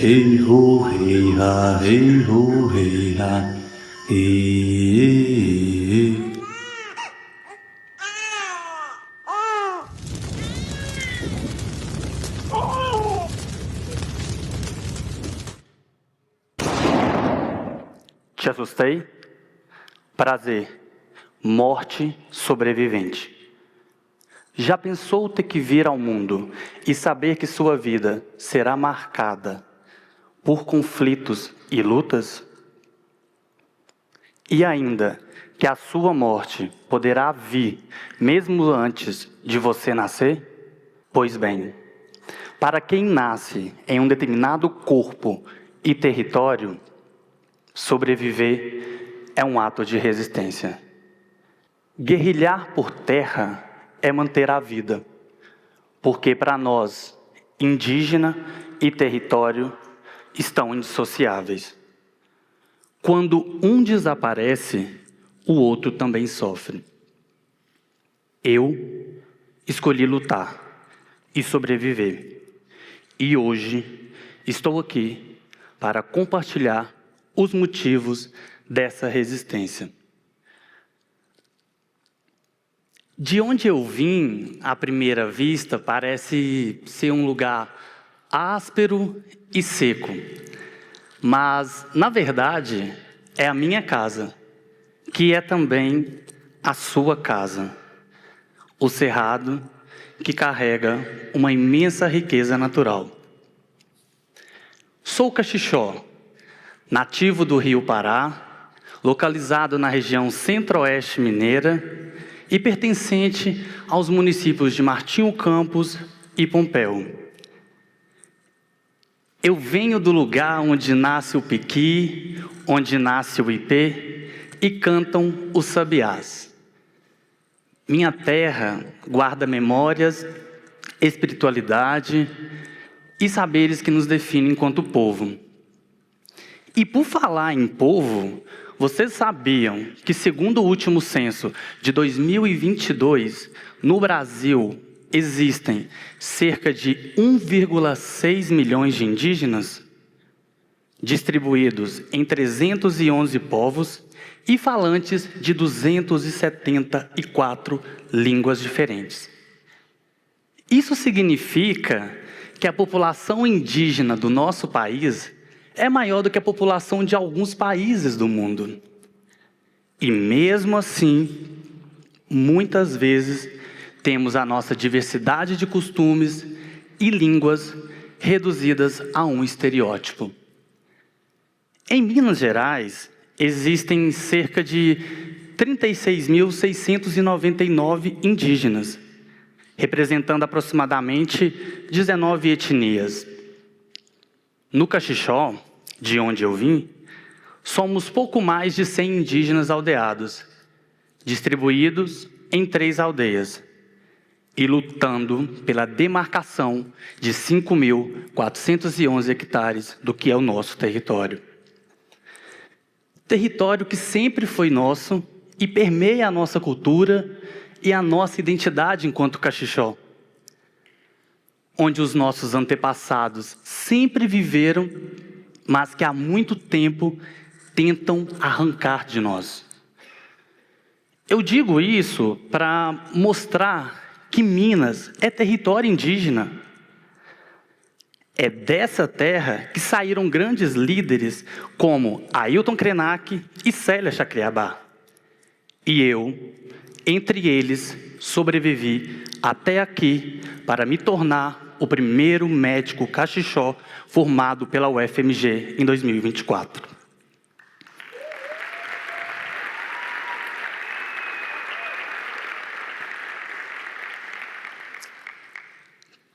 Hey ho, hey ha, hey ho, hey ha, hey. Te assustei? Prazer. Morte sobrevivente. Já pensou ter que vir ao mundo e saber que sua vida será marcada por conflitos e lutas? E ainda que a sua morte poderá vir mesmo antes de você nascer? Pois bem, para quem nasce em um determinado corpo e território, sobreviver é um ato de resistência. Guerrilhar por terra é manter a vida, porque para nós, indígena e território estão indissociáveis. Quando um desaparece, o outro também sofre. Eu escolhi lutar e sobreviver. E hoje estou aqui para compartilhar os motivos dessa resistência. De onde eu vim, à primeira vista, parece ser um lugar áspero e seco. Mas, na verdade, é a minha casa, que é também a sua casa. O Cerrado, que carrega uma imensa riqueza natural. Sou Caxixó, nativo do Rio Pará, localizado na região centro-oeste mineira e pertencente aos municípios de Martinho Campos e Pompéu. Eu venho do lugar onde nasce o piqui, onde nasce o ipê e cantam os sabiás. Minha terra guarda memórias, espiritualidade e saberes que nos definem enquanto povo. E por falar em povo, vocês sabiam que, segundo o último censo de 2022, no Brasil existem cerca de 1,6 milhões de indígenas, distribuídos em 311 povos e falantes de 274 línguas diferentes. Isso significa que a população indígena do nosso país é maior do que a população de alguns países do mundo. E mesmo assim, muitas vezes, temos a nossa diversidade de costumes e línguas reduzidas a um estereótipo. Em Minas Gerais, existem cerca de 36.699 indígenas, representando aproximadamente 19 etnias. No Caxixó, de onde eu vim, somos pouco mais de 100 indígenas aldeados, distribuídos em 3 aldeias, e lutando pela demarcação de 5.411 hectares do que é o nosso território. Território que sempre foi nosso e permeia a nossa cultura e a nossa identidade enquanto Caxixó, onde os nossos antepassados sempre viveram, mas que há muito tempo tentam arrancar de nós. Eu digo isso para mostrar que Minas é território indígena. É dessa terra que saíram grandes líderes como Ailton Krenak e Célia Chacriabá. E eu, entre eles, sobrevivi até aqui para me tornar o primeiro médico Caxixó formado pela UFMG em 2024.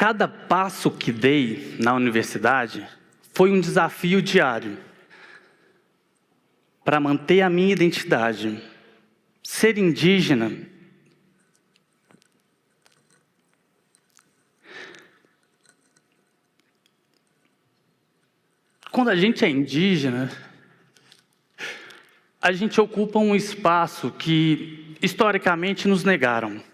Cada passo que dei na universidade foi um desafio diário para manter a minha identidade. Ser indígena quando a gente é indígena, a gente ocupa um espaço que historicamente nos negaram.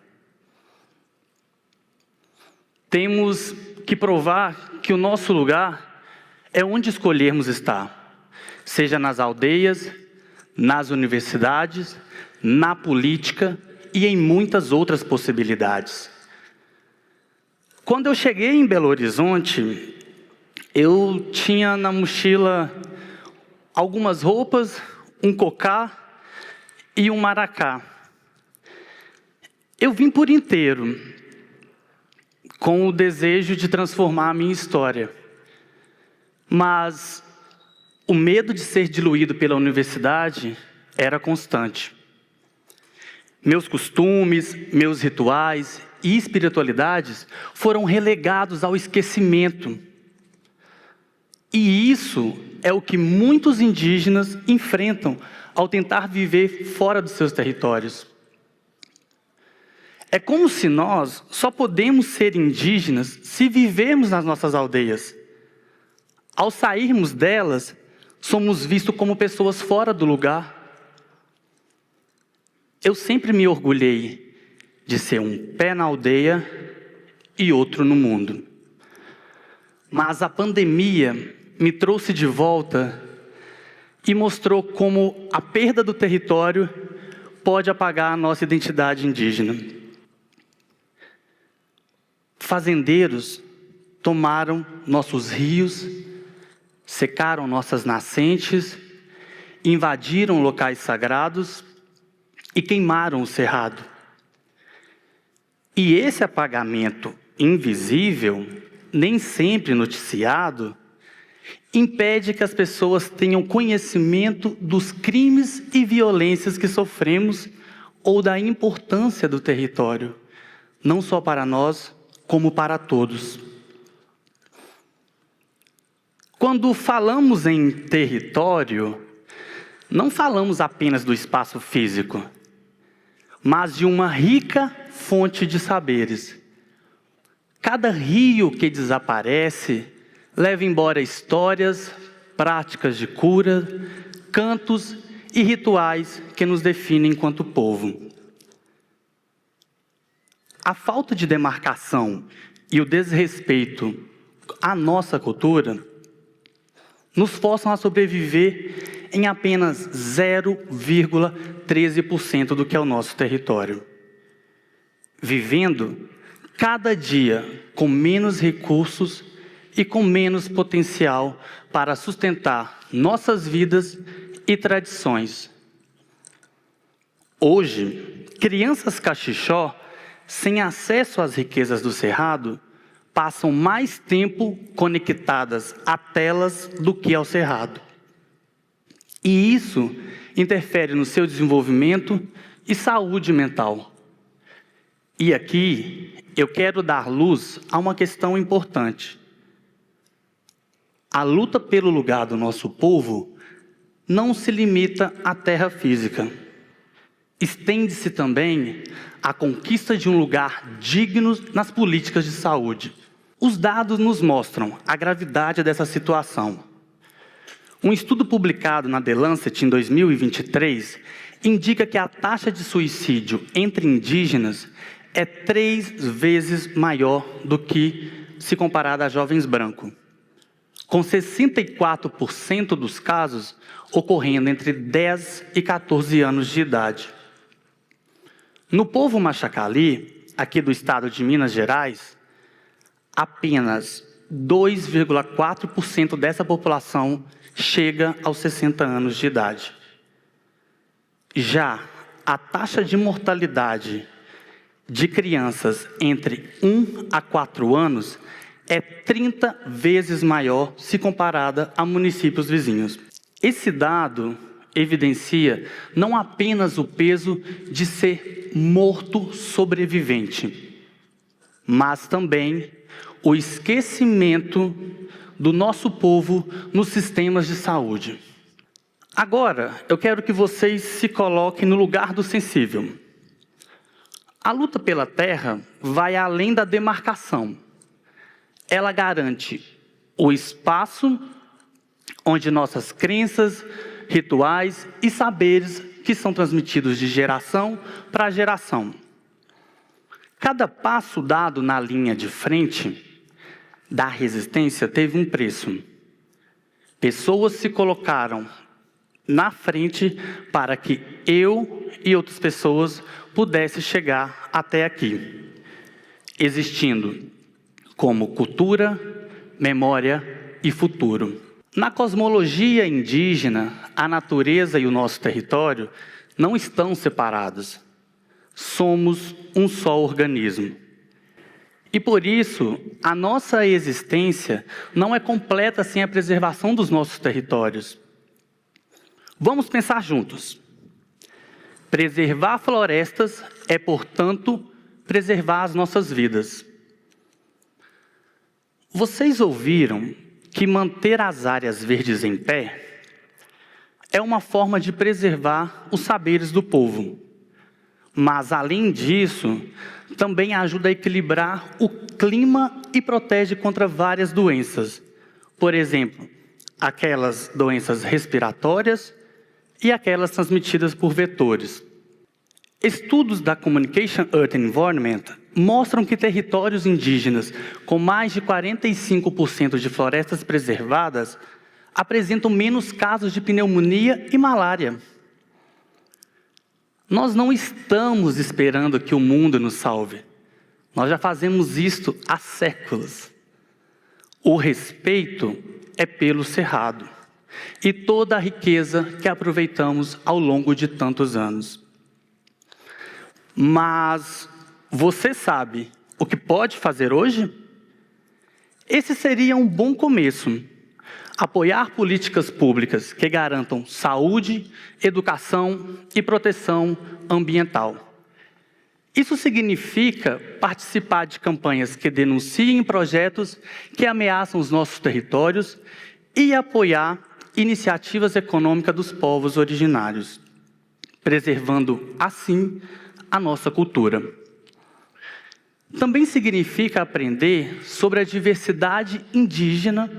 Temos que provar que o nosso lugar é onde escolhermos estar, seja nas aldeias, nas universidades, na política e em muitas outras possibilidades. Quando eu cheguei em Belo Horizonte, eu tinha na mochila algumas roupas, um cocá e um maracá. Eu vim por inteiro, com o desejo de transformar a minha história. Mas o medo de ser diluído pela universidade era constante. Meus costumes, meus rituais e espiritualidades foram relegados ao esquecimento. E isso é o que muitos indígenas enfrentam ao tentar viver fora dos seus territórios. É como se nós só podemos ser indígenas se vivermos nas nossas aldeias. Ao sairmos delas, somos vistos como pessoas fora do lugar. Eu sempre me orgulhei de ser um pé na aldeia e outro no mundo. Mas a pandemia me trouxe de volta e mostrou como a perda do território pode apagar a nossa identidade indígena. Fazendeiros tomaram nossos rios, secaram nossas nascentes, invadiram locais sagrados e queimaram o cerrado. E esse apagamento invisível, nem sempre noticiado, impede que as pessoas tenham conhecimento dos crimes e violências que sofremos ou da importância do território, não só para nós, como para todos. Quando falamos em território, não falamos apenas do espaço físico, mas de uma rica fonte de saberes. Cada rio que desaparece leva embora histórias, práticas de cura, cantos e rituais que nos definem enquanto povo. A falta de demarcação e o desrespeito à nossa cultura nos forçam a sobreviver em apenas 0,13% do que é o nosso território, vivendo cada dia com menos recursos e com menos potencial para sustentar nossas vidas e tradições. Hoje, crianças cachixó, sem acesso às riquezas do cerrado, passam mais tempo conectadas a telas do que ao cerrado. E isso interfere no seu desenvolvimento e saúde mental. E aqui eu quero dar luz a uma questão importante. A luta pelo lugar do nosso povo não se limita à terra física. Estende-se também à conquista de um lugar digno nas políticas de saúde. Os dados nos mostram a gravidade dessa situação. Um estudo publicado na The Lancet em 2023 indica que a taxa de suicídio entre indígenas é 3 vezes maior do que se comparada a jovens brancos, com 64% dos casos ocorrendo entre 10 e 14 anos de idade. No povo Machacali, aqui do estado de Minas Gerais, apenas 2,4% dessa população chega aos 60 anos de idade. Já a taxa de mortalidade de crianças entre 1 a 4 anos é 30 vezes maior se comparada a municípios vizinhos. Esse dado evidencia não apenas o peso de ser morto sobrevivente, mas também o esquecimento do nosso povo nos sistemas de saúde. Agora, eu quero que vocês se coloquem no lugar do sensível. A luta pela terra vai além da demarcação. Ela garante o espaço onde nossas crenças, rituais e saberes que são transmitidos de geração para geração. Cada passo dado na linha de frente da resistência teve um preço. Pessoas se colocaram na frente para que eu e outras pessoas pudessem chegar até aqui, existindo como cultura, memória e futuro. Na cosmologia indígena, a natureza e o nosso território não estão separados. Somos um só organismo. E por isso, a nossa existência não é completa sem a preservação dos nossos territórios. Vamos pensar juntos. Preservar florestas é, portanto, preservar as nossas vidas. Vocês ouviram que manter as áreas verdes em pé é uma forma de preservar os saberes do povo. Mas, além disso, também ajuda a equilibrar o clima e protege contra várias doenças. Por exemplo, aquelas doenças respiratórias e aquelas transmitidas por vetores. Estudos da Communication Earth Environment mostram que territórios indígenas com mais de 45% de florestas preservadas apresentam menos casos de pneumonia e malária. Nós não estamos esperando que o mundo nos salve. Nós já fazemos isto há séculos. O respeito é pelo cerrado e toda a riqueza que aproveitamos ao longo de tantos anos. Mas você sabe o que pode fazer hoje? Esse seria um bom começo. Apoiar políticas públicas que garantam saúde, educação e proteção ambiental. Isso significa participar de campanhas que denunciem projetos que ameaçam os nossos territórios e apoiar iniciativas econômicas dos povos originários, preservando, assim, a nossa cultura. Também significa aprender sobre a diversidade indígena,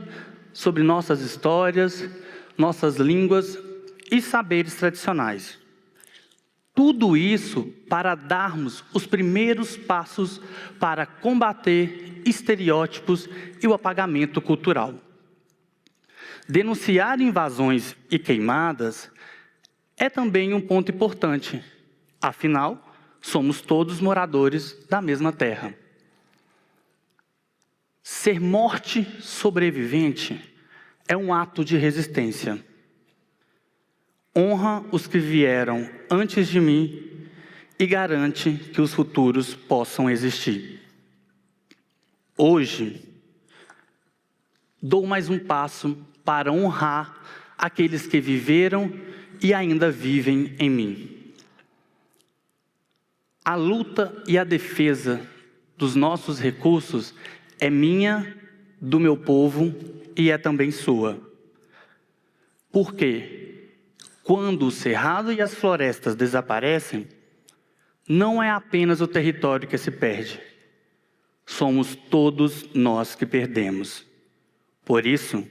sobre nossas histórias, nossas línguas e saberes tradicionais. Tudo isso para darmos os primeiros passos para combater estereótipos e o apagamento cultural. Denunciar invasões e queimadas é também um ponto importante. Afinal, somos todos moradores da mesma terra. Ser morte sobrevivente é um ato de resistência. Honra os que vieram antes de mim e garante que os futuros possam existir. Hoje, dou mais um passo para honrar aqueles que viveram e ainda vivem em mim. A luta e a defesa dos nossos recursos é minha, do meu povo e é também sua. Porque quando o cerrado e as florestas desaparecem, não é apenas o território que se perde. Somos todos nós que perdemos. Por isso,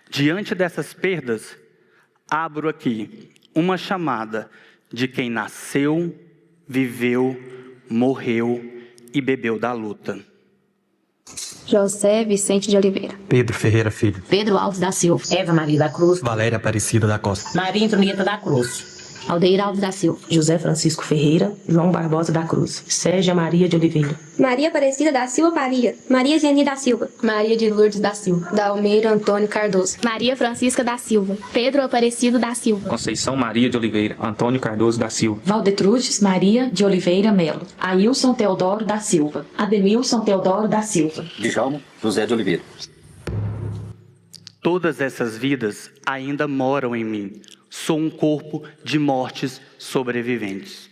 diante dessas perdas, abro aqui uma chamada de quem nasceu, viveu, morreu e bebeu da luta. José Vicente de Oliveira. Pedro Ferreira Filho. Pedro Alves da Silva. Eva Maria da Cruz. Valéria Aparecida da Costa. Maria Antonieta da Cruz. Aldeir Alves da Silva. José Francisco Ferreira. João Barbosa da Cruz. Sérgia Maria de Oliveira. Maria Aparecida da Silva Maria. Maria Geni da Silva. Maria de Lourdes da Silva. Dalmeiro Antônio Cardoso. Maria Francisca da Silva. Pedro Aparecido da Silva. Conceição Maria de Oliveira. Antônio Cardoso da Silva. Valdetrudes Maria de Oliveira Melo. Ailson Teodoro da Silva. Ademilson Teodoro da Silva. Djalma José de Oliveira. Todas essas vidas ainda moram em mim. Sou um corpo de mortes sobreviventes.